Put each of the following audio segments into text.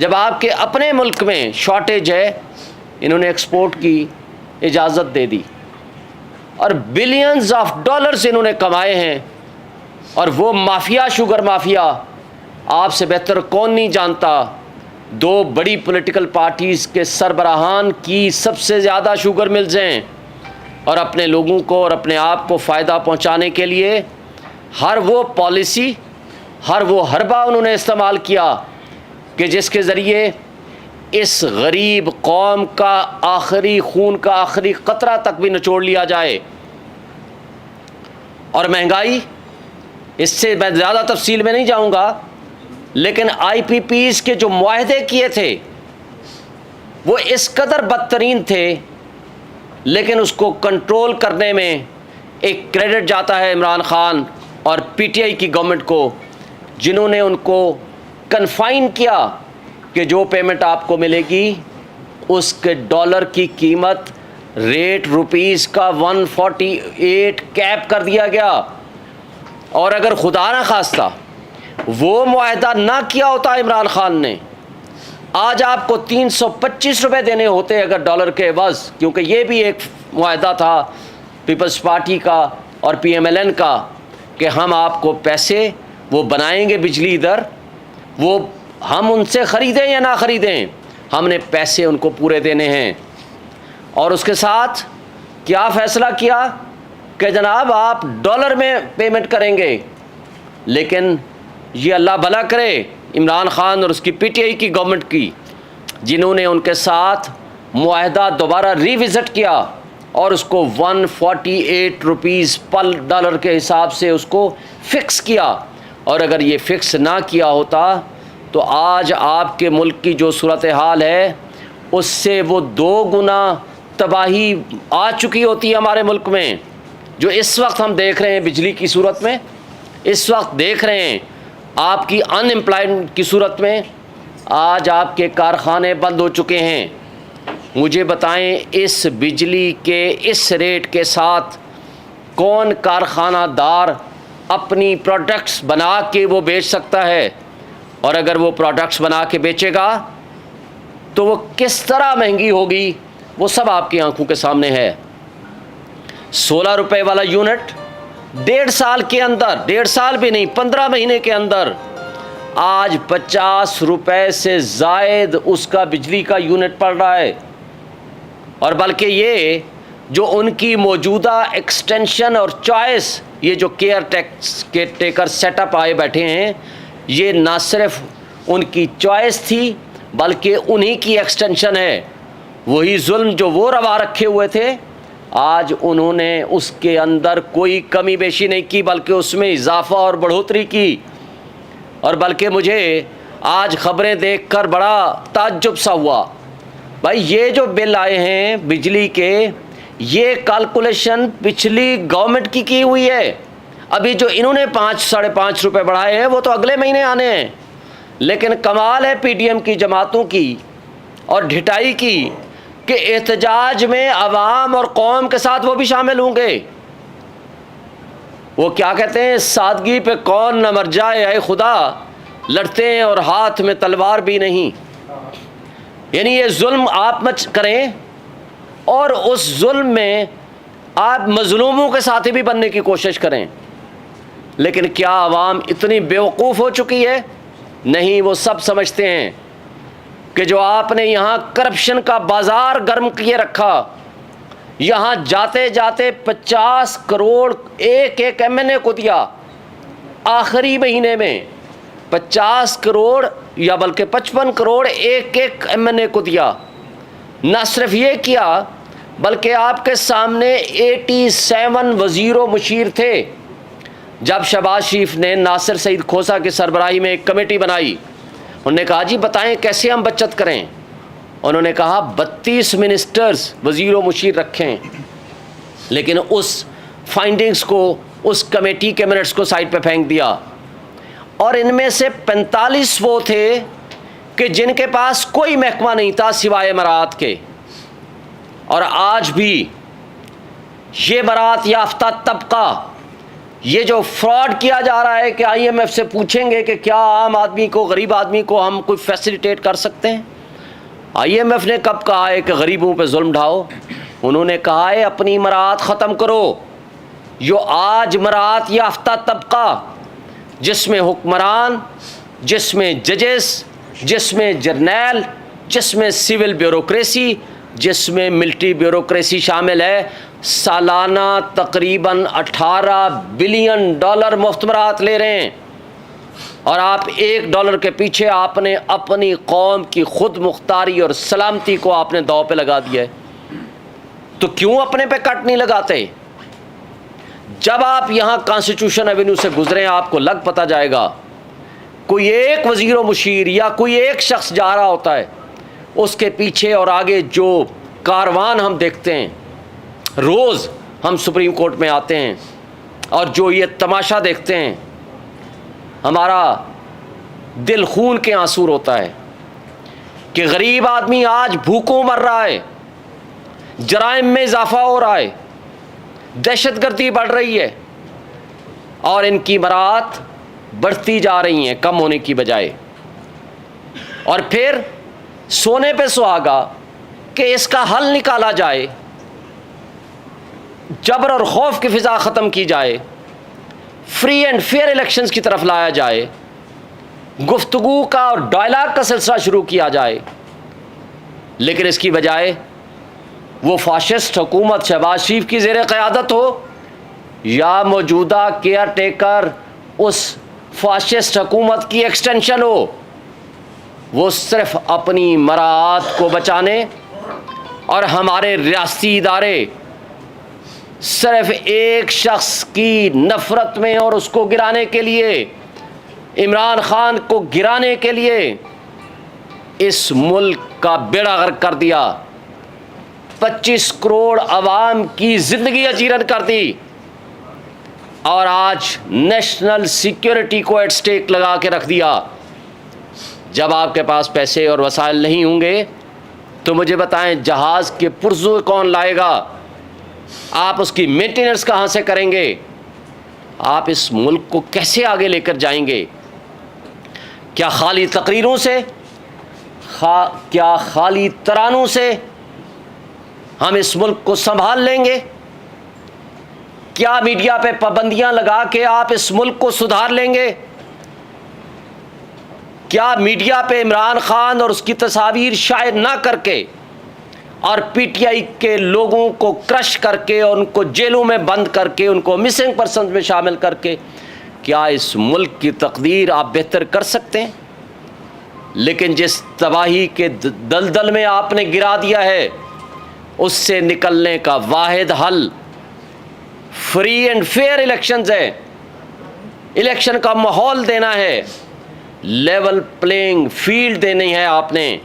جب آپ کے اپنے ملک میں شارٹیج ہے انہوں نے ایکسپورٹ کی اجازت دے دی اور بلینز آف ڈالرز انہوں نے کمائے ہیں. اور وہ مافیا، شوگر مافیا، آپ سے بہتر کون نہیں جانتا، 2 بڑی پولیٹیکل پارٹیز کے سربراہان کی سب سے زیادہ شوگر ملز ہیں، اور اپنے لوگوں کو اور اپنے آپ کو فائدہ پہنچانے کے لیے ہر وہ پالیسی، ہر وہ حربہ انہوں نے استعمال کیا کہ جس کے ذریعے اس غریب قوم کا آخری خون کا آخری قطرہ تک بھی نچوڑ لیا جائے. اور مہنگائی، اس سے میں زیادہ تفصیل میں نہیں جاؤں گا، لیکن آئی پی پیز کے جو معاہدے کیے تھے وہ اس قدر بدترین تھے، لیکن اس کو کنٹرول کرنے میں ایک کریڈٹ جاتا ہے عمران خان اور پی ٹی آئی کی گورنمنٹ کو، جنہوں نے ان کو کنفائن کیا کہ جو پیمنٹ آپ کو ملے گی اس کے ڈالر کی قیمت ریٹ روپیز کا 148 کیپ کر دیا گیا. اور اگر خدا نہ خواستہ وہ معاہدہ نہ کیا ہوتا عمران خان نے، آج آپ کو 325 روپے دینے ہوتے اگر ڈالر کے عوض، کیونکہ یہ بھی ایک معاہدہ تھا پیپلز پارٹی کا اور پی ایم ایل این کا کہ ہم آپ کو پیسے وہ بنائیں گے بجلی ادھر، وہ ہم ان سے خریدیں یا نہ خریدیں، ہم نے پیسے ان کو پورے دینے ہیں. اور اس کے ساتھ کیا فیصلہ کیا کہ جناب آپ ڈالر میں پیمنٹ کریں گے. لیکن یہ اللہ بھلا کرے عمران خان اور اس کی پی ٹی آئی کی گورنمنٹ کی، جنہوں نے ان کے ساتھ معاہدہ دوبارہ ریوزٹ کیا اور اس کو 148 روپیز پر ڈالر کے حساب سے اس کو فکس کیا. اور اگر یہ فکس نہ کیا ہوتا تو آج آپ کے ملک کی جو صورتحال ہے اس سے وہ 2 گنا تباہی آ چکی ہوتی ہے ہمارے ملک میں. جو اس وقت ہم دیکھ رہے ہیں بجلی کی صورت میں، اس وقت دیکھ رہے ہیں آپ کی ان امپلائمنٹ کی صورت میں، آج آپ کے کارخانے بند ہو چکے ہیں. مجھے بتائیں اس بجلی کے اس ریٹ کے ساتھ کون کارخانہ دار اپنی پروڈکٹس بنا کے وہ بیچ سکتا ہے؟ اور اگر وہ پروڈکٹس بنا کے بیچے گا تو وہ کس طرح مہنگی ہوگی، وہ سب آپ کی آنکھوں کے سامنے ہے. 16 روپے والا یونٹ 1.5 سال کے اندر، 1.5 سال بھی نہیں 15 مہینے کے اندر آج 50 روپے سے زائد اس کا بجلی کا یونٹ پڑ رہا ہے. اور بلکہ یہ جو ان کی موجودہ ایکسٹینشن اور چوائس، یہ جو کیئر ٹیکر سیٹ اپ آئے بیٹھے ہیں، یہ نہ صرف ان کی چوائس تھی بلکہ انہی کی ایکسٹینشن ہے. وہی ظلم جو وہ روا رکھے ہوئے تھے آج انہوں نے اس کے اندر کوئی کمی بیشی نہیں کی بلکہ اس میں اضافہ اور بڑھوتری کی. اور بلکہ مجھے آج خبریں دیکھ کر بڑا تعجب سا ہوا، بھائی یہ جو بل آئے ہیں بجلی کے، یہ کیلکولیشن پچھلی گورنمنٹ کی ہوئی ہے. ابھی جو انہوں نے 5-5.5 روپے بڑھائے ہیں وہ تو اگلے مہینے آنے ہیں. لیکن کمال ہے پی ڈی ایم کی جماعتوں کی اور ڈھٹائی کی کہ احتجاج میں عوام اور قوم کے ساتھ وہ بھی شامل ہوں گے. وہ کیا کہتے ہیں، سادگی پہ کون نہ مر جائے اے خدا، لڑتے ہیں اور ہاتھ میں تلوار بھی نہیں. یعنی یہ ظلم آپ مت کریں اور اس ظلم میں آپ مظلوموں کے ساتھی بھی بننے کی کوشش کریں. لیکن کیا عوام اتنی بیوقوف ہو چکی ہے؟ نہیں، وہ سب سمجھتے ہیں کہ جو آپ نے یہاں کرپشن کا بازار گرم کیے رکھا، یہاں جاتے جاتے 50 کروڑ ایک ایم این اے کو دیا، آخری مہینے میں 50 کروڑ یا بلکہ 55 کروڑ ایک ایم این اے کو دیا. نہ صرف یہ کیا بلکہ آپ کے سامنے 87 وزیر و مشیر تھے. جب شہباز شریف نے ناصر سعید کھوسہ کی سربراہی میں ایک کمیٹی بنائی، انہوں نے کہا جی بتائیں کیسے ہم بچت کریں. انہوں نے کہا 32 منسٹرز وزیر و مشیر رکھیں، لیکن اس فائنڈنگز کو، اس کمیٹی کے منٹس کو سائڈ پہ پھینک دیا. اور ان میں سے 45 وہ تھے کہ جن کے پاس کوئی محکمہ نہیں تھا سوائے مراعات کے. اور آج بھی یہ برات یافتہ طبقہ یہ جو فراڈ کیا جا رہا ہے کہ آئی ایم ایف سے پوچھیں گے کہ کیا عام آدمی کو، غریب آدمی کو ہم کوئی فیسیلیٹیٹ کر سکتے ہیں؟ آئی ایم ایف نے کب کہا ہے کہ غریبوں پہ ظلم ڈھاؤ؟ انہوں نے کہا ہے اپنی مراعات ختم کرو۔ جو آج مراعات یافتہ طبقہ، جس میں حکمران، جس میں ججز، جس میں جرنیل، جس میں سول بیوروکریسی، جس میں ملٹری بیوروکریسی شامل ہے، سالانہ تقریباً $18 بلین مفت مراعات لے رہے ہیں، اور آپ $1 کے پیچھے آپ نے اپنی قوم کی خود مختاری اور سلامتی کو آپ نے داؤ پہ لگا دیا ہے۔ تو کیوں اپنے پہ کٹ نہیں لگاتے؟ جب آپ یہاں کانسٹیٹیوشن ایونیو سے گزریں آپ کو لگ پتہ جائے گا، کوئی ایک وزیر و مشیر یا کوئی ایک شخص جا رہا ہوتا ہے، اس کے پیچھے اور آگے جو کاروان ہم دیکھتے ہیں، روز ہم سپریم کورٹ میں آتے ہیں اور جو یہ تماشا دیکھتے ہیں، ہمارا دل خون کے آنسو ہوتا ہے کہ غریب آدمی آج بھوکوں مر رہا ہے، جرائم میں اضافہ ہو رہا ہے، دہشت گردی بڑھ رہی ہے، اور ان کی مراعات بڑھتی جا رہی ہیں کم ہونے کی بجائے۔ اور پھر سونے پہ سہاگا کہ اس کا حل نکالا جائے، جبر اور خوف کی فضا ختم کی جائے، فری اینڈ فیئر الیکشنز کی طرف لایا جائے، گفتگو کا اور ڈائلاگ کا سلسلہ شروع کیا جائے، لیکن اس کی بجائے وہ فاشسٹ حکومت شہباز شریف کی زیر قیادت ہو یا موجودہ کیئر ٹیکر اس فاشسٹ حکومت کی ایکسٹینشن ہو، وہ صرف اپنی مراعات کو بچانے اور ہمارے ریاستی ادارے صرف ایک شخص کی نفرت میں اور اس کو گرانے کے لیے، عمران خان کو گرانے کے لیے اس ملک کا بیڑا غرق کر دیا، 25 کروڑ عوام کی زندگی اجیرن کر دی، اور آج نیشنل سیکیورٹی کو ایٹ سٹیک لگا کے رکھ دیا۔ جب آپ کے پاس پیسے اور وسائل نہیں ہوں گے تو مجھے بتائیں جہاز کے پرزو کون لائے گا؟ آپ اس کی مینٹیننس کہاں سے کریں گے؟ آپ اس ملک کو کیسے آگے لے کر جائیں گے؟ کیا خالی تقریروں سے، کیا خالی ترانوں سے ہم اس ملک کو سنبھال لیں گے؟ کیا میڈیا پہ پابندیاں لگا کے آپ اس ملک کو سدھار لیں گے؟ کیا میڈیا پہ عمران خان اور اس کی تصاویر شائع نہ کر کے اور پی ٹی آئی کے لوگوں کو کرش کر کے اور ان کو جیلوں میں بند کر کے ان کو مسنگ پرسنز میں شامل کر کے کیا اس ملک کی تقدیر آپ بہتر کر سکتے ہیں؟ لیکن جس تباہی کے دلدل میں آپ نے گرا دیا ہے، اس سے نکلنے کا واحد حل فری اینڈ فیئر الیکشنز ہے۔ الیکشن کا ماحول دینا ہے، لیول پلینگ فیلڈ دینی ہے آپ نے،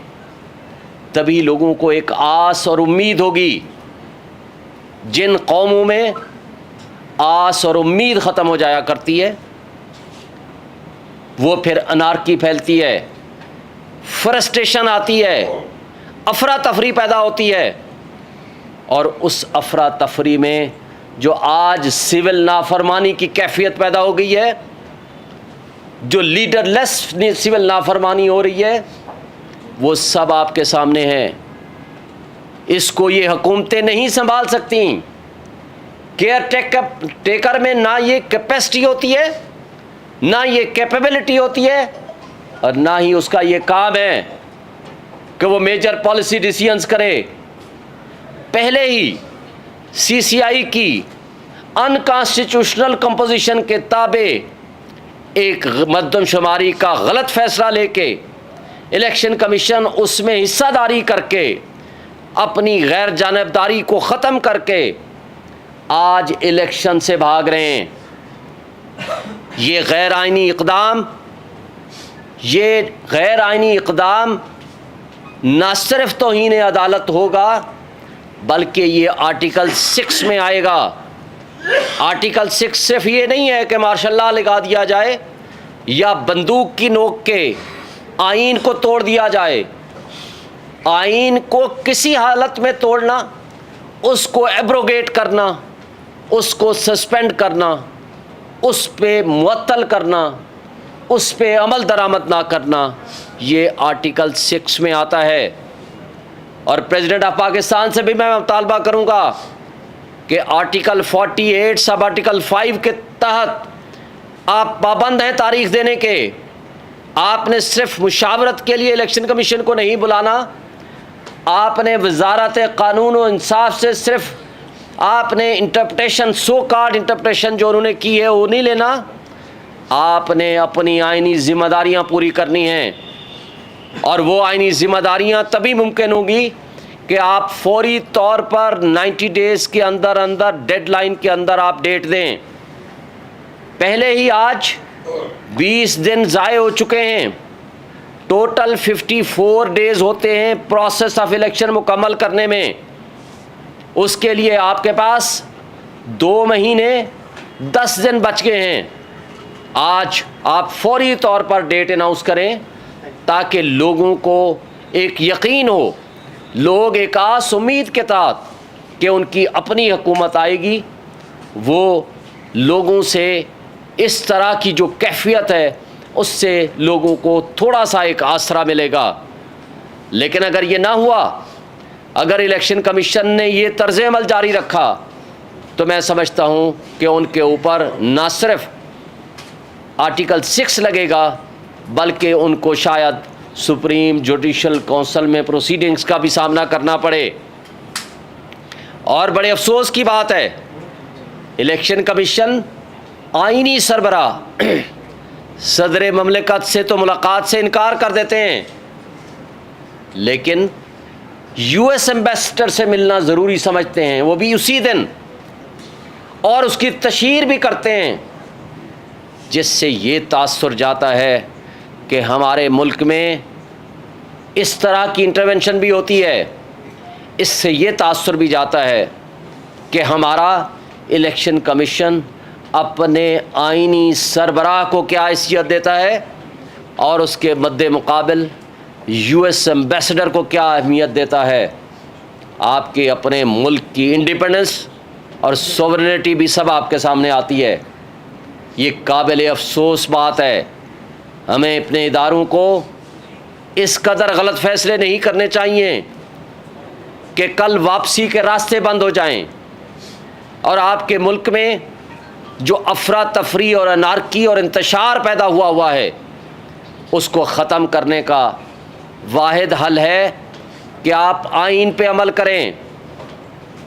تبھی لوگوں کو ایک آس اور امید ہوگی۔ جن قوموں میں آس اور امید ختم ہو جایا کرتی ہے وہ پھر انارکی پھیلتی ہے، فرسٹریشن آتی ہے، افراتفری پیدا ہوتی ہے، اور اس افراتفری میں جو آج سول نافرمانی کی کیفیت پیدا ہو گئی ہے، جو لیڈر لیس سول نافرمانی ہو رہی ہے، وہ سب آپ کے سامنے ہے۔ اس کو یہ حکومتیں نہیں سنبھال سکتی۔ کیئر ٹیکر میں نہ یہ کیپیسٹی ہوتی ہے، نہ یہ کیپیبلٹی ہوتی ہے، اور نہ ہی اس کا یہ کام ہے کہ وہ میجر پالیسی ڈیسیژنز کرے۔ پہلے ہی سی سی آئی کی انکانسٹیٹیوشنل کمپوزیشن کے تابع ایک مردم شماری کا غلط فیصلہ لے کے الیکشن کمیشن اس میں حصہ داری کر کے اپنی غیر جانبداری کو ختم کر کے آج الیکشن سے بھاگ رہے ہیں۔ یہ غیر آئینی اقدام نہ صرف توہین عدالت ہوگا بلکہ یہ آرٹیکل 6 میں آئے گا۔ آرٹیکل 6 صرف یہ نہیں ہے کہ مارشل لا لگا دیا جائے یا بندوق کی نوک کے آئین کو توڑ دیا جائے۔ آئین کو کسی حالت میں توڑنا، اس کو ایبروگیٹ کرنا، اس کو سسپینڈ کرنا اس پہ معطل کرنا، اس پہ عمل درآمد نہ کرنا، یہ آرٹیکل 6 میں آتا ہے۔ اور پریزیڈنٹ آف پاکستان سے بھی میں مطالبہ کروں گا کہ آرٹیکل 48 سب آرٹیکل 5 کے تحت آپ پابند ہیں تاریخ دینے کے۔ آپ نے صرف مشاورت کے لیے الیکشن کمیشن کو نہیں بلانا، آپ نے وزارت قانون و انصاف سے صرف آپ نے انٹرپریٹیشن، سو کارڈ انٹرپریٹیشن جو انہوں نے کی ہے وہ نہیں لینا، آپ نے اپنی آئینی ذمہ داریاں پوری کرنی ہیں۔ اور وہ آئینی ذمہ داریاں تبھی ممکن ہوں گی کہ آپ فوری طور پر 90 ڈیز کے اندر ڈیڈ لائن کے اندر آپ ڈیٹ دیں۔ پہلے ہی آج 20 دن ضائع ہو چکے ہیں، ٹوٹل 54 ڈیز ہوتے ہیں پروسیس آف الیکشن مکمل کرنے میں۔ اس کے لیے آپ کے پاس 2 مہینے 10 دن بچ گئے ہیں۔ آج آپ فوری طور پر ڈیٹ اناؤنس کریں تاکہ لوگوں کو ایک یقین ہو، لوگ ایک آس امید کے تحت کہ ان کی اپنی حکومت آئے گی، وہ لوگوں سے اس طرح کی جو کیفیت ہے اس سے لوگوں کو تھوڑا سا ایک آسرا ملے گا۔ لیکن اگر یہ نہ ہوا، اگر الیکشن کمیشن نے یہ طرز عمل جاری رکھا تو میں سمجھتا ہوں کہ ان کے اوپر نہ صرف آرٹیکل 6 لگے گا بلکہ ان کو شاید سپریم جوڈیشل کونسل میں پروسیڈنگز کا بھی سامنا کرنا پڑے۔ اور بڑے افسوس کی بات ہے، الیکشن کمیشن آئینی سربراہ صدر مملکت سے تو ملاقات سے انکار کر دیتے ہیں، لیکن یو ایس ایمبیسڈر سے ملنا ضروری سمجھتے ہیں، وہ بھی اسی دن، اور اس کی تشہیر بھی کرتے ہیں، جس سے یہ تاثر جاتا ہے کہ ہمارے ملک میں اس طرح کی انٹرونشن بھی ہوتی ہے۔ اس سے یہ تاثر بھی جاتا ہے کہ ہمارا الیکشن کمیشن اپنے آئینی سربراہ کو کیا حیثیت دیتا ہے اور اس کے مد مقابل یو ایس ایمبیسڈر کو کیا اہمیت دیتا ہے۔ آپ کے اپنے ملک کی انڈیپینڈنس اور سوورنٹی بھی سب آپ کے سامنے آتی ہے۔ یہ قابل افسوس بات ہے۔ ہمیں اپنے اداروں کو اس قدر غلط فیصلے نہیں کرنے چاہیے کہ کل واپسی کے راستے بند ہو جائیں، اور آپ کے ملک میں جو افراتفری اور انارکی اور انتشار پیدا ہوا ہے اس کو ختم کرنے کا واحد حل ہے کہ آپ آئین پہ عمل کریں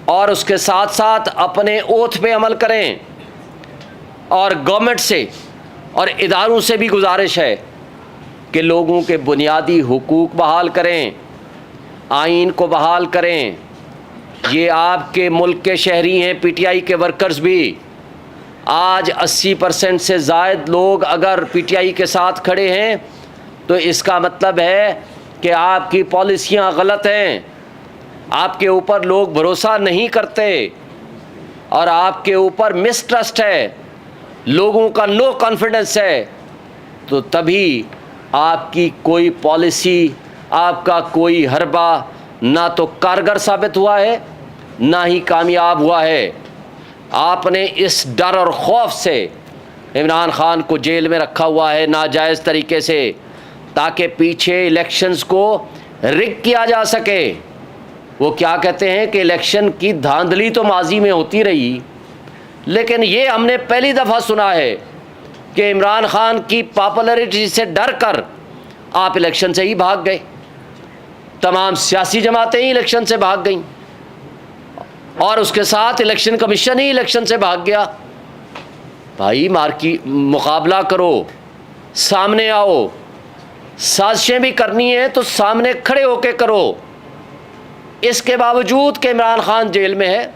اور اس کے ساتھ ساتھ اپنے اوتھ پہ عمل کریں۔ اور گورنمنٹ سے اور اداروں سے بھی گزارش ہے کہ لوگوں کے بنیادی حقوق بحال کریں، آئین کو بحال کریں۔ یہ آپ کے ملک کے شہری ہیں، پی ٹی آئی کے ورکرز بھی۔ آج 80% سے زائد لوگ اگر پی ٹی آئی کے ساتھ کھڑے ہیں تو اس کا مطلب ہے کہ آپ کی پالیسیاں غلط ہیں، آپ کے اوپر لوگ بھروسہ نہیں کرتے اور آپ کے اوپر مسٹرسٹ ہے، لوگوں کا نو کانفیڈنس ہے۔ تو تبھی آپ کی کوئی پالیسی، آپ کا کوئی حربہ نہ تو کارگر ثابت ہوا ہے نہ ہی کامیاب ہوا ہے۔ آپ نے اس ڈر اور خوف سے عمران خان کو جیل میں رکھا ہوا ہے ناجائز طریقے سے، تاکہ پیچھے الیکشنز کو رگ کیا جا سکے۔ وہ کیا کہتے ہیں کہ الیکشن کی دھاندلی تو ماضی میں ہوتی رہی، لیکن یہ ہم نے پہلی دفعہ سنا ہے کہ عمران خان کی پاپولرٹی سے ڈر کر آپ الیکشن سے ہی بھاگ گئے، تمام سیاسی جماعتیں ہی الیکشن سے بھاگ گئیں اور اس کے ساتھ الیکشن کمیشن ہی الیکشن سے بھاگ گیا۔ بھائی مقابلہ کرو، سامنے آؤ، سازشیں بھی کرنی ہیں تو سامنے کھڑے ہو کے کرو۔ اس کے باوجود کہ عمران خان جیل میں ہے،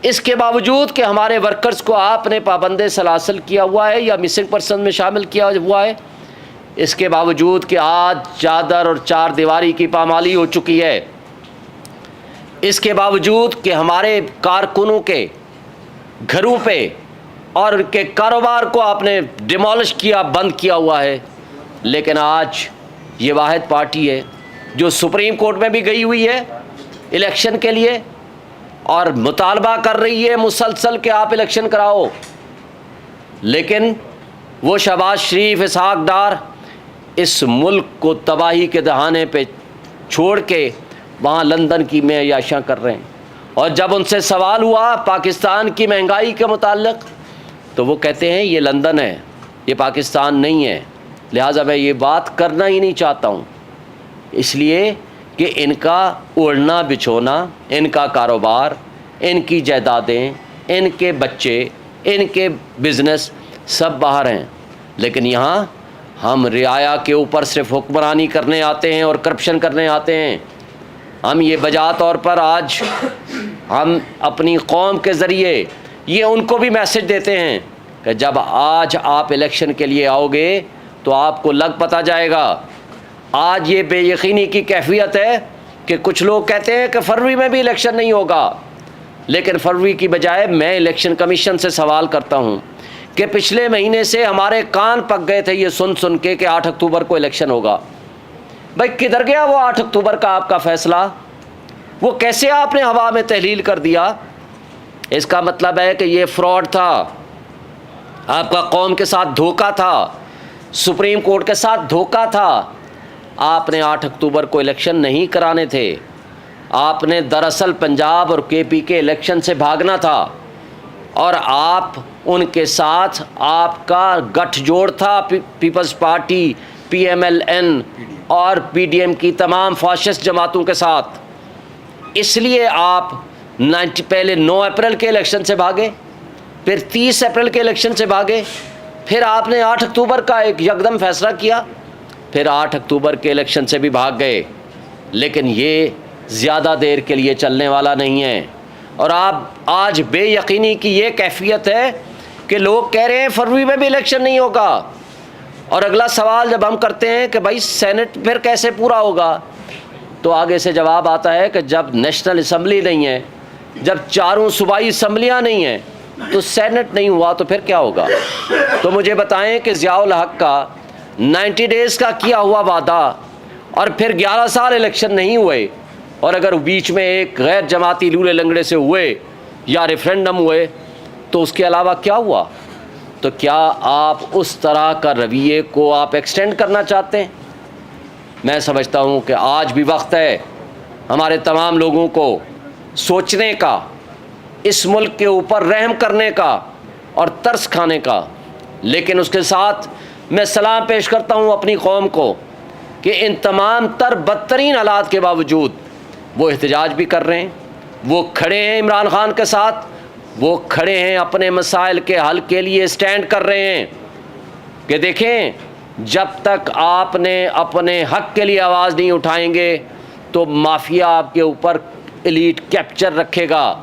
اس کے باوجود کہ ہمارے ورکرز کو آپ نے پابند سلاسل کیا ہوا ہے یا مسنگ پرسن میں شامل کیا ہوا ہے، اس کے باوجود کہ آج چادر اور چار دیواری کی پامالی ہو چکی ہے، اس کے باوجود کہ ہمارے کارکنوں کے گھروں پہ اور ان کے کاروبار کو آپ نے ڈیمولش کیا، بند کیا ہوا ہے، لیکن آج یہ واحد پارٹی ہے جو سپریم کورٹ میں بھی گئی ہوئی ہے الیکشن کے لیے اور مطالبہ کر رہی ہے مسلسل کہ آپ الیکشن کراؤ۔ لیکن وہ شہباز شریف، اسحاق ڈار اس ملک کو تباہی کے دہانے پہ چھوڑ کے وہاں لندن کی میں عیاشیاں کر رہے ہیں. اور جب ان سے سوال ہوا پاکستان کی مہنگائی کے متعلق تو وہ کہتے ہیں یہ لندن ہے، یہ پاکستان نہیں ہے. لہٰذا میں یہ بات کرنا ہی نہیں چاہتا ہوں، اس لیے کہ ان کا اڑنا بچھونا، ان کا کاروبار، ان کی جائیدادیں، ان کے بچے، ان کے بزنس سب باہر ہیں. لیکن یہاں ہم رعایا کے اوپر صرف حکمرانی کرنے آتے ہیں اور کرپشن کرنے آتے ہیں. ہم یہ بجا طور پر آج ہم اپنی قوم کے ذریعے یہ ان کو بھی میسج دیتے ہیں کہ جب آج آپ الیکشن کے لیے آؤ گے تو آپ کو لگ پتہ جائے گا. آج یہ بے یقینی کی کیفیت ہے کہ کچھ لوگ کہتے ہیں کہ فروری میں بھی الیکشن نہیں ہوگا، لیکن فروری کی بجائے میں الیکشن کمیشن سے سوال کرتا ہوں کہ پچھلے مہینے سے ہمارے کان پک گئے تھے یہ سن کے کہ 8 اکتوبر کو الیکشن ہوگا. بھائی کدھر گیا وہ 8 اکتوبر کا آپ کا فیصلہ؟ وہ کیسے آپ نے ہوا میں تحلیل کر دیا؟ اس کا مطلب ہے کہ یہ فراڈ تھا، آپ کا قوم کے ساتھ دھوکہ تھا، سپریم کورٹ کے ساتھ دھوکہ تھا. آپ نے 8 اکتوبر کو الیکشن نہیں کرانے تھے، آپ نے دراصل پنجاب اور کے پی کے الیکشن سے بھاگنا تھا، اور آپ ان کے ساتھ آپ کا گٹھ جوڑ تھا Peoples Party, P M L N اور پی ڈی ایم کی تمام فاشسٹ جماعتوں کے ساتھ. اس لیے آپ پہلے 9 اپریل کے الیکشن سے بھاگے، پھر 30 اپریل کے الیکشن سے بھاگے، پھر آپ نے 8 اکتوبر کا ایک یکدم فیصلہ کیا، پھر 8 اکتوبر کے الیکشن سے بھی بھاگ گئے. لیکن یہ زیادہ دیر کے لیے چلنے والا نہیں ہے. اور آپ آج بے یقینی کی یہ کیفیت ہے کہ لوگ کہہ رہے ہیں فروری میں بھی الیکشن نہیں ہوگا. اور اگلا سوال جب ہم کرتے ہیں کہ بھائی سینٹ پھر کیسے پورا ہوگا، تو آگے سے جواب آتا ہے کہ جب نیشنل اسمبلی نہیں ہے، جب چاروں صوبائی اسمبلیاں نہیں ہیں، تو سینٹ نہیں ہوا تو پھر کیا ہوگا؟ تو مجھے بتائیں کہ ضیاء الحق کا 90 ڈیز کا کیا ہوا وعدہ اور پھر 11 سال الیکشن نہیں ہوئے، اور اگر بیچ میں ایک غیر جماعتی لولے لنگڑے سے ہوئے یا ریفرینڈم ہوئے تو اس کے علاوہ کیا ہوا؟ تو کیا آپ اس طرح کا رویے کو آپ ایکسٹینڈ کرنا چاہتے ہیں؟ میں سمجھتا ہوں کہ آج بھی وقت ہے ہمارے تمام لوگوں کو سوچنے کا، اس ملک کے اوپر رحم کرنے کا اور ترس کھانے کا. لیکن اس کے ساتھ میں سلام پیش کرتا ہوں اپنی قوم کو کہ ان تمام تر بدترین حالات کے باوجود وہ احتجاج بھی کر رہے ہیں، وہ کھڑے ہیں عمران خان کے ساتھ، وہ کھڑے ہیں اپنے مسائل کے حل کے لیے اسٹینڈ کر رہے ہیں. کہ دیکھیں جب تک آپ نے اپنے حق کے لیے آواز نہیں اٹھائیں گے تو مافیا آپ کے اوپر ایلیٹ کیپچر رکھے گا.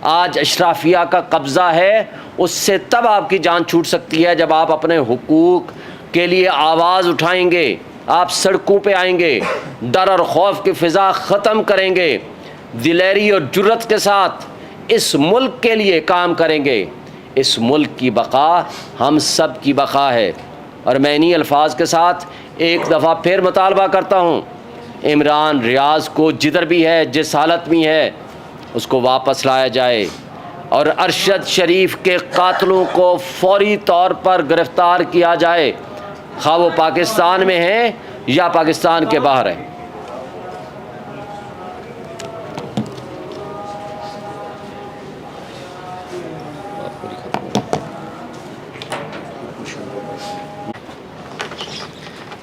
آج اشرافیہ کا قبضہ ہے، اس سے تب آپ کی جان چھوٹ سکتی ہے جب آپ اپنے حقوق کے لیے آواز اٹھائیں گے، آپ سڑکوں پہ آئیں گے، ڈر اور خوف کی فضا ختم کریں گے، دلیری اور جرت کے ساتھ اس ملک کے لیے کام کریں گے. اس ملک کی بقا ہم سب کی بقا ہے. اور میں انہی الفاظ کے ساتھ ایک دفعہ پھر مطالبہ کرتا ہوں، عمران ریاض کو جدھر بھی ہے، جس حالت میں ہے، اس کو واپس لایا جائے، اور ارشد شریف کے قاتلوں کو فوری طور پر گرفتار کیا جائے، خواہ وہ پاکستان میں ہیں یا پاکستان کے باہر ہیں.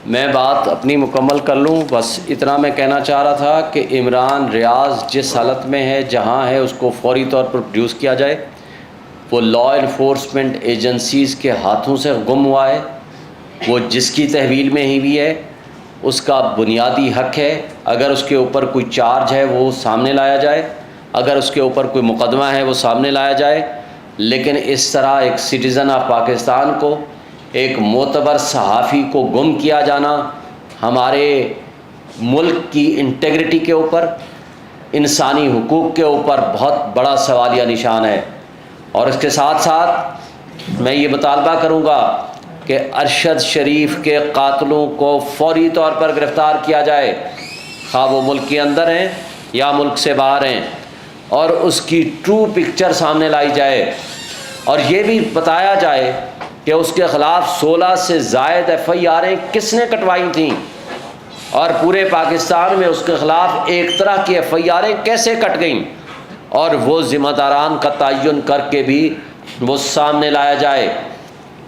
میں بات اپنی مکمل کر لوں، بس اتنا میں کہنا چاہ رہا تھا کہ عمران ریاض جس حالت میں ہے، جہاں ہے، اس کو فوری طور پر پروڈیوس کیا جائے. وہ لا انفورسمنٹ ایجنسیز کے ہاتھوں سے گم ہوا ہے، وہ جس کی تحویل میں ہی بھی ہے، اس کا بنیادی حق ہے اگر اس کے اوپر کوئی چارج ہے وہ سامنے لایا جائے، اگر اس کے اوپر کوئی مقدمہ ہے وہ سامنے لایا جائے. لیکن اس طرح ایک سٹیزن آف پاکستان کو، ایک معتبر صحافی کو گم کیا جانا ہمارے ملک کی انٹیگریٹی کے اوپر، انسانی حقوق کے اوپر بہت بڑا سوالیہ نشان ہے. اور اس کے ساتھ ساتھ میں یہ مطالبہ کروں گا کہ ارشد شریف کے قاتلوں کو فوری طور پر گرفتار کیا جائے، خواہ وہ ملک کے اندر ہیں یا ملک سے باہر ہیں، اور اس کی ٹرو پکچر سامنے لائی جائے، اور یہ بھی بتایا جائے کہ اس کے خلاف 16 سے زائد FIR کس نے کٹوائی تھیں، اور پورے پاکستان میں اس کے خلاف ایک طرح کی FIR کیسے کٹ گئیں، اور وہ ذمہ داران کا تعین کر کے بھی وہ سامنے لایا جائے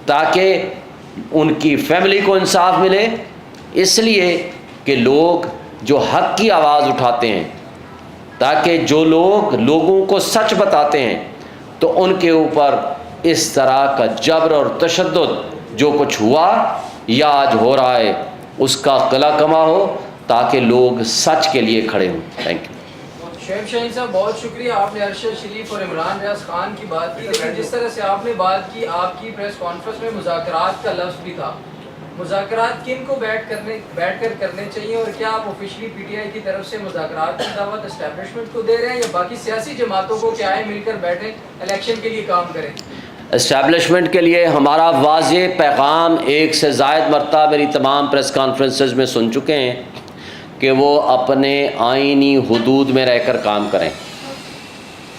تاکہ ان کی فیملی کو انصاف ملے. اس لیے کہ لوگ جو حق کی آواز اٹھاتے ہیں، تاکہ جو لوگ لوگوں کو سچ بتاتے ہیں تو ان کے اوپر اس طرح کا جبر اور تشدد جو کچھ ہوا یا آج ہو رہا ہے اس کا قلع کما ہو، تاکہ لوگ سچ کے لیے کھڑے ہوں. Thank you. شعیب شاہین صاحب بہت شکریہ، آپ نے ارشد شریف اور عمران ریاض خان کی بات کی، لیکن جس طرح سے آپ نے بات کی، آپ کی پریس کانفرنس میں مذاکرات کا لفظ بھی تھا. مذاکرات کن کو بیٹھ کر کرنے چاہیے، اور کیا آپ آفیشلی PTI کی طرف سے مذاکرات کی دعوت اسٹیبلشمنٹ کو دے رہے ہیں، یا باقی سیاسی جماعتوں کو کیا ہے مل کر بیٹھیں الیکشن کے لیے کام کریں؟ اسٹیبلشمنٹ کے لیے ہمارا واضح پیغام ایک سے زائد مرتبہ میری تمام پریس کانفرنسز میں سن چکے ہیں کہ وہ اپنے آئینی حدود میں رہ کر کام کریں.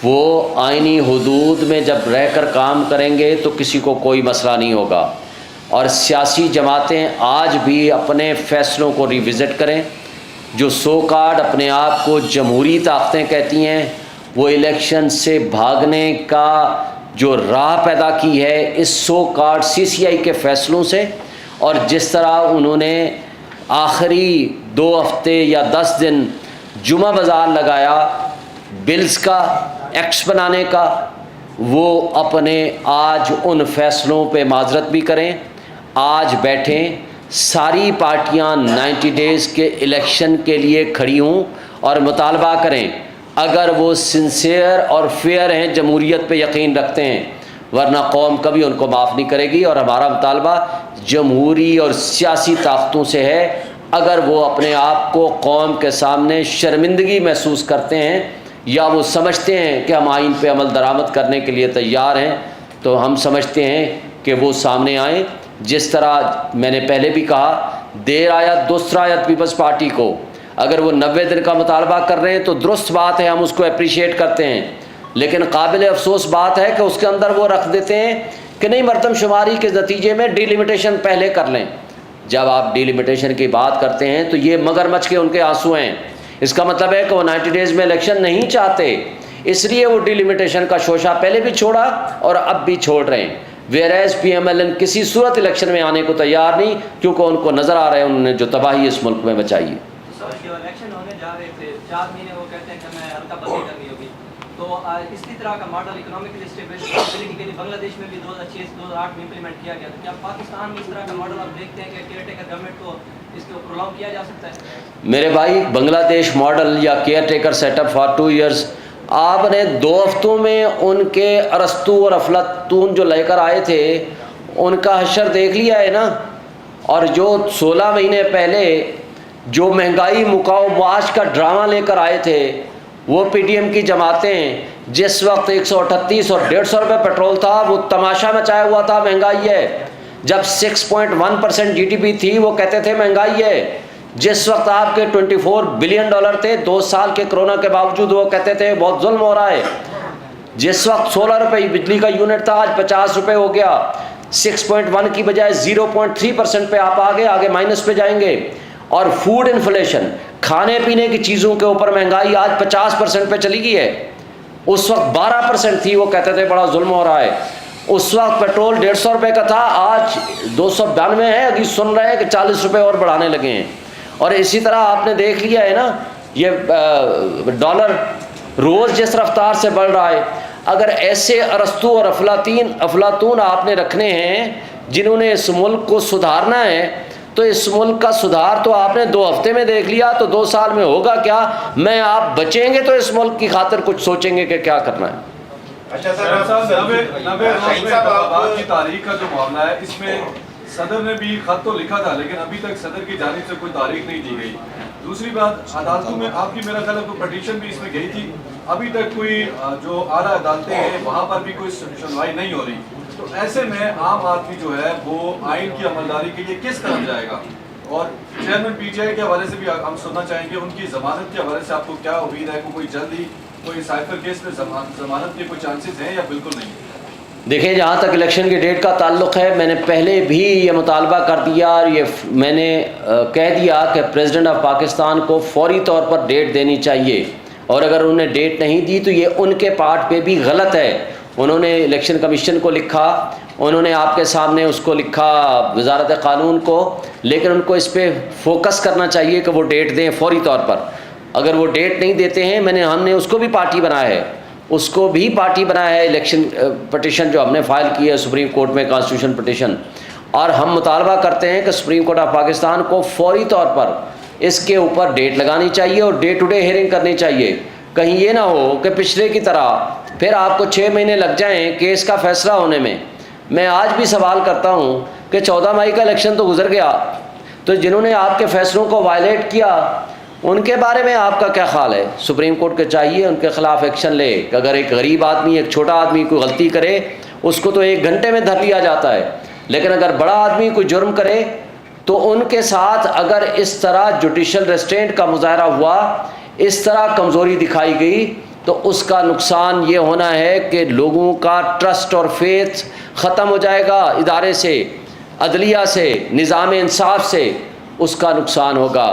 وہ آئینی حدود میں جب رہ کر کام کریں گے تو کسی کو کوئی مسئلہ نہیں ہوگا. اور سیاسی جماعتیں آج بھی اپنے فیصلوں کو ریوزٹ کریں. جو سو کارڈ اپنے آپ کو جمہوری طاقتیں کہتی ہیں، وہ الیکشن سے بھاگنے کا جو راہ پیدا کی ہے اس سو کارڈ CCI کے فیصلوں سے، اور جس طرح انہوں نے آخری 2 ہفتے یا 10 دن جمعہ بازار لگایا بلز کا، ایکٹس بنانے کا، وہ اپنے آج ان فیصلوں پہ معذرت بھی کریں. آج بیٹھیں، ساری پارٹیاں 90 ڈیز کے الیکشن کے لیے کھڑی ہوں اور مطالبہ کریں، اگر وہ سنسیئر اور فیئر ہیں، جمہوریت پہ یقین رکھتے ہیں، ورنہ قوم کبھی ان کو معاف نہیں کرے گی. اور ہمارا مطالبہ جمہوری اور سیاسی طاقتوں سے ہے. اگر وہ اپنے آپ کو قوم کے سامنے شرمندگی محسوس کرتے ہیں یا وہ سمجھتے ہیں کہ ہم آئین پہ عمل درآمد کرنے کے لیے تیار ہیں، تو ہم سمجھتے ہیں کہ وہ سامنے آئیں. جس طرح میں نے پہلے بھی کہا، دیر آیت درست آیت پیپلز پارٹی کو اگر وہ 90 دن کا مطالبہ کر رہے ہیں تو درست بات ہے، ہم اس کو اپریشیٹ کرتے ہیں. لیکن قابل افسوس بات ہے کہ اس کے اندر وہ رکھ دیتے ہیں کہ نہیں، مردم شماری کے نتیجے میں ڈی لیمیٹیشن پہلے کر لیں. جب آپ ڈی لیمیٹیشن کی بات کرتے ہیں تو یہ مگرمچھ کے ان کے آنسو ہیں. اس کا مطلب ہے کہ وہ 90 ڈیز میں الیکشن نہیں چاہتے، اس لیے وہ ڈی لیمیٹیشن کا شوشہ پہلے بھی چھوڑا اور اب بھی چھوڑ رہے ہیں. ویئرائز PMLN کسی صورت الیکشن میں آنے کو تیار نہیں، کیونکہ ان کو نظر آ رہا ہے انہوں نے جو تباہی اس ملک میں بچائی ہے. الیکشن ہونے جا رہے تھے 4 مہینے، وہ کہتے ہیں کہ ہمیں ہلکا بندی کرنی ہوگی، تو اسی طرح کا ماڈل اکنامکلی اسٹیبلٹی کے لیے بنگلہ دیش میں بھی 2006-2008 میں امپلیمنٹ کیا گیا. تو کیا پاکستان میں اس طرح کا ماڈل آپ دیکھتے ہیں کہ کیئر ٹیکر گورنمنٹ کو اس کو پرولونگ کیا جا سکتا ہے؟ میرے بھائی، بنگلہ دیش ماڈل یا caretaker set up for 2 years, آپ نے 2 ہفتوں میں ان کے ارسطو اور افلاطون جو لے کر آئے تھے ان کا حشر دیکھ لیا ہے نا. اور جو 16 مہینے پہلے جو مہنگائی مکاؤ معاش کا ڈرامہ لے کر آئے تھے، وہ PTM کی جماعتیں، جس وقت 138 اور 150 روپے پیٹرول تھا، وہ تماشا مچایا ہوا تھا مہنگائی ہے. جب 6.1% GDP تھی وہ کہتے تھے مہنگائی ہے. جس وقت آپ کے $24 بلین تھے 2 سال کے کرونا کے باوجود، وہ کہتے تھے بہت ظلم ہو رہا ہے. جس وقت 16 روپے بجلی کا یونٹ تھا، آج 50 روپے ہو گیا. 6.1 کی بجائے 0.3% پہ آپ آگے مائنس پہ جائیں گے. اور فوڈ انفلیشن، کھانے پینے کی چیزوں کے اوپر مہنگائی آج 50% پہ چلی گئی ہے. اس وقت 12% تھی، وہ کہتے تھے بڑا ظلم ہو رہا ہے. اس وقت پیٹرول 150 روپے کا تھا، آج 292 ہے. ابھی سن رہے ہیں کہ 40 روپے اور بڑھانے لگے ہیں. اور اسی طرح آپ نے دیکھ لیا ہے نا، یہ ڈالر روز جس رفتار سے بڑھ رہا ہے. اگر ایسے ارسطو اور افلاطون آپ نے رکھنے ہیں جنہوں نے اس ملک کو سدھارنا ہے، تو اس ملک کا سدھار تو آپ نے 2 ہفتے میں دیکھ لیا، تو 2 سال میں ہوگا کیا؟ میں آپ بچیں گے تو اس ملک کی خاطر کچھ سوچیں گے کہ کیا کرنا ہے. اچھا صاحب، 90 کی تاریخ کا جو معاملہ ہے، اس میں صدر نے بھی خط تو لکھا تھا، لیکن ابھی تک صدر کی جانب سے کوئی تاریخ نہیں دی گئی. دوسری بات، عدالتوں میں آپ کی میرا خیال ہے کوئی پٹیشن بھی اس میں گئی تھی، ابھی تک کوئی جو اعلیٰ عدالتیں ہیں وہاں پر بھی کوئی سنوائی نہیں ہو رہی. تو ایسے میں عام آدمی جو ہے وہ آئین کی عملداری کے لیے کس طرف جائے گا؟ اور چیئرمین PTI کے حوالے سے بھی ہم سننا چاہیں گے، ان کی ضمانت کے حوالے سے آپ کو کیا امید ہے کہ کوئی جلدی کوئی سائفر کیس میں ضمانت کے کوئی چانسز ہیں یا بالکل نہیں؟ دیکھیں جہاں تک الیکشن کی ڈیٹ کا تعلق ہے، میں نے پہلے بھی یہ مطالبہ کر دیا اور یہ میں نے کہہ دیا کہ پریزیڈنٹ آف پاکستان کو فوری طور پر ڈیٹ دینی چاہیے، اور اگر انہوں نے ڈیٹ نہیں دی تو یہ ان کے پارٹ پہ بھی غلط ہے۔ انہوں نے الیکشن کمیشن کو لکھا، انہوں نے آپ کے سامنے اس کو لکھا وزارت قانون کو، لیکن ان کو اس پہ فوکس کرنا چاہیے کہ وہ ڈیٹ دیں فوری طور پر۔ اگر وہ ڈیٹ نہیں دیتے ہیں، ہم نے اس کو بھی پارٹی بنایا ہے، اس کو بھی پارٹی بنایا ہے، الیکشن پٹیشن جو ہم نے فائل کی ہے سپریم کورٹ میں، کانسٹیٹیوشن پٹیشن، اور ہم مطالبہ کرتے ہیں کہ سپریم کورٹ آف پاکستان کو فوری طور پر اس کے اوپر ڈیٹ لگانی چاہیے اور ڈے ٹو ڈے ہیئرنگ کرنی چاہیے۔ کہیں یہ نہ ہو کہ پچھلے کی طرح پھر آپ کو 6 مہینے لگ جائیں کیس کا فیصلہ ہونے میں۔ میں آج بھی سوال کرتا ہوں کہ 14 مئی کا الیکشن تو گزر گیا، تو جنہوں نے آپ کے فیصلوں کو وائلیٹ کیا ان کے بارے میں آپ کا کیا خیال ہے؟ سپریم کورٹ کے چاہیے ان کے خلاف ایکشن لے کہ اگر ایک غریب آدمی، ایک چھوٹا آدمی کوئی غلطی کرے اس کو تو 1 گھنٹے میں دھر لیا جاتا ہے، لیکن اگر بڑا آدمی کوئی جرم کرے تو ان کے ساتھ اگر اس طرح جوڈیشل ریسٹرینٹ کا مظاہرہ ہوا، اس طرح کمزوری دکھائی گئی، تو اس کا نقصان یہ ہونا ہے کہ لوگوں کا ٹرسٹ اور فیتھ ختم ہو جائے گا ادارے سے، عدلیہ سے، نظام انصاف سے، اس کا نقصان ہوگا۔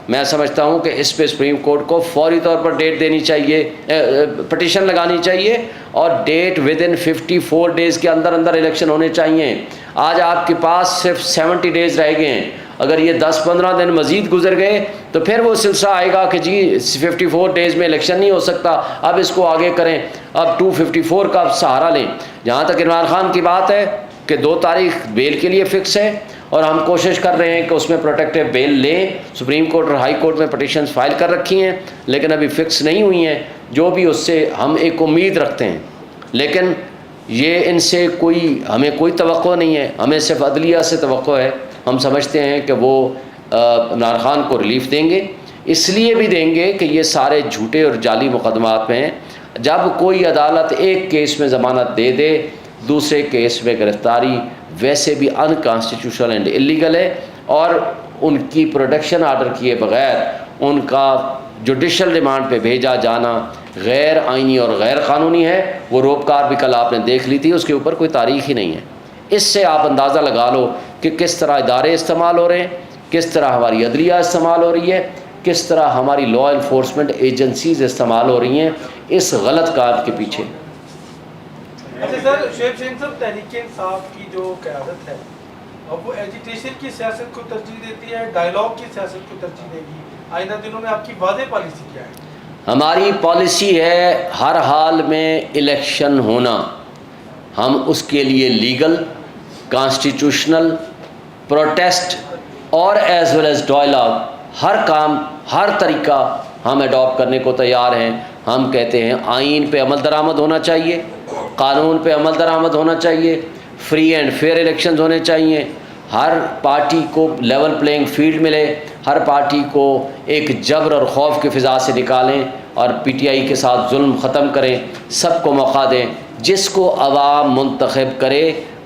میں سمجھتا ہوں کہ اس پہ سپریم کورٹ کو فوری طور پر ڈیٹ دینی چاہیے، پٹیشن لگانی چاہیے، اور ڈیٹ ودن 54 ڈیز کے اندر اندر الیکشن ہونے چاہیے۔ آج آپ کے پاس صرف 70 ڈیز رہ گئے ہیں، اگر یہ 10-15 دن مزید گزر گئے تو پھر وہ سلسلہ آئے گا کہ جی 54 ڈیز میں الیکشن نہیں ہو سکتا، اب اس کو آگے کریں، اب 254 کا سہارا لیں۔ جہاں تک عمران خان کی بات ہے کہ 2 تاریخ بیل کے لیے فکس ہے، اور ہم کوشش کر رہے ہیں کہ اس میں پروٹیکٹیو بیل لیں۔ سپریم کورٹ اور ہائی کورٹ میں پٹیشنز فائل کر رکھی ہیں لیکن ابھی فکس نہیں ہوئی ہیں، جو بھی اس سے ہم ایک امید رکھتے ہیں، لیکن یہ ان سے ہمیں کوئی توقع نہیں ہے، ہمیں صرف عدلیہ سے توقع ہے۔ ہم سمجھتے ہیں کہ وہ عمران خان کو ریلیف دیں گے، اس لیے بھی دیں گے کہ یہ سارے جھوٹے اور جعلی مقدمات میں ہیں۔ جب کوئی عدالت ایک کیس میں ضمانت دے دے، دوسرے کیس میں گرفتاری ویسے بھی انکانسٹیٹیوشنل اینڈ اللیگل ہے، اور ان کی پروٹیکشن آرڈر کیے بغیر ان کا جوڈیشل ریمانڈ پہ بھیجا جانا غیر آئینی اور غیر قانونی ہے۔ وہ روپکار بھی کل آپ نے دیکھ لی تھی، اس کے اوپر کوئی تاریخ ہی نہیں ہے۔ اس سے آپ اندازہ لگا لو کہ کس طرح ادارے استعمال ہو رہے ہیں، کس طرح ہماری عدلیہ استعمال ہو رہی ہے، کس طرح ہماری لا انفورسمنٹ ایجنسیز استعمال ہو رہی ہیں اس غلط کام کے پیچھے۔ اچھا سر، شعیب شاہین صاحب تحریک انصاف کی جو قیادت ہے اب وہ ایجیٹیشن کی سیاست کو ترجیح دیتی ہے، ڈائیلاگ کی سیاست کو ترجیح دے گی؟ آئندہ دنوں میں آپ کی واضح پالیسی کیا ہے؟ ہماری پالیسی ہے ہر حال میں الیکشن ہونا، ہم اس کے لیے لیگل، کانسٹیٹیوشنل، پروٹیسٹ اور ایز ویل ایز ڈائیلاگ، ہر کام، ہر طریقہ ہم اڈاپٹ کرنے کو تیار ہیں۔ ہم کہتے ہیں آئین پہ عمل درآمد ہونا چاہیے، قانون پہ عمل درآمد ہونا چاہیے، فری اینڈ فیئر الیکشنز ہونے چاہیے، ہر پارٹی کو لیول پلینگ فیلڈ ملے، ہر پارٹی کو ایک جبر اور خوف کی فضا سے نکالیں اور پی ٹی آئی کے ساتھ ظلم ختم کریں، سب کو موقع دیں، جس کو عوام منتخب کرے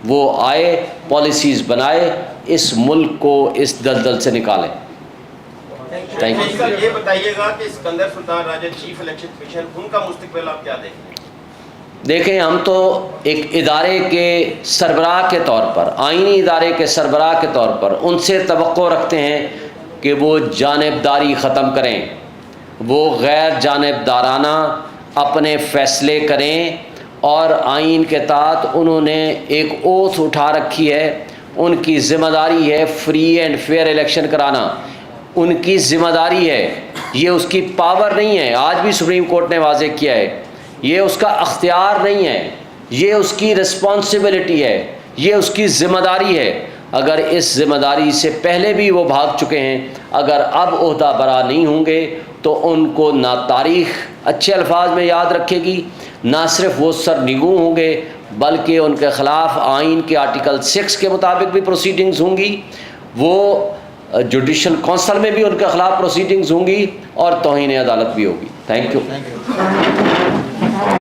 وہ آئے، پالیسیز بنائے، اس ملک کو اس دلدل سے نکالیں۔ Thank you. یہ بتائیے گا کہ اسکندر سلطان راجہ چیف الیکشن کمیشن، ان کا مستقبل آپ کیا دیکھیں گے؟ دیکھیں، ہم تو ایک ادارے کے سربراہ کے طور پر، آئینی ادارے کے سربراہ کے طور پر ان سے توقع رکھتے ہیں کہ وہ جانبداری ختم کریں، وہ غیر جانبدارانہ اپنے فیصلے کریں، اور آئین کے تحت انہوں نے ایک اوتھ اٹھا رکھی ہے، ان کی ذمہ داری ہے فری اینڈ فیئر الیکشن کرانا، ان کی ذمہ داری ہے، یہ اس کی پاور نہیں ہے۔ آج بھی سپریم کورٹ نے واضح کیا ہے یہ اس کا اختیار نہیں ہے، یہ اس کی رسپانسبلٹی ہے، یہ اس کی ذمہ داری ہے۔ اگر اس ذمہ داری سے پہلے بھی وہ بھاگ چکے ہیں، اگر اب عہدہ برا نہیں ہوں گے تو ان کو نہ تاریخ اچھے الفاظ میں یاد رکھے گی، نہ صرف وہ سرنگوں ہوں گے بلکہ ان کے خلاف آئین کے آرٹیکل 6 کے مطابق بھی پروسیڈنگز ہوں گی، وہ جوڈیشل کونسل میں بھی ان کے خلاف پروسیڈنگز ہوں گی، اور توہین عدالت بھی ہوگی۔ Thank you.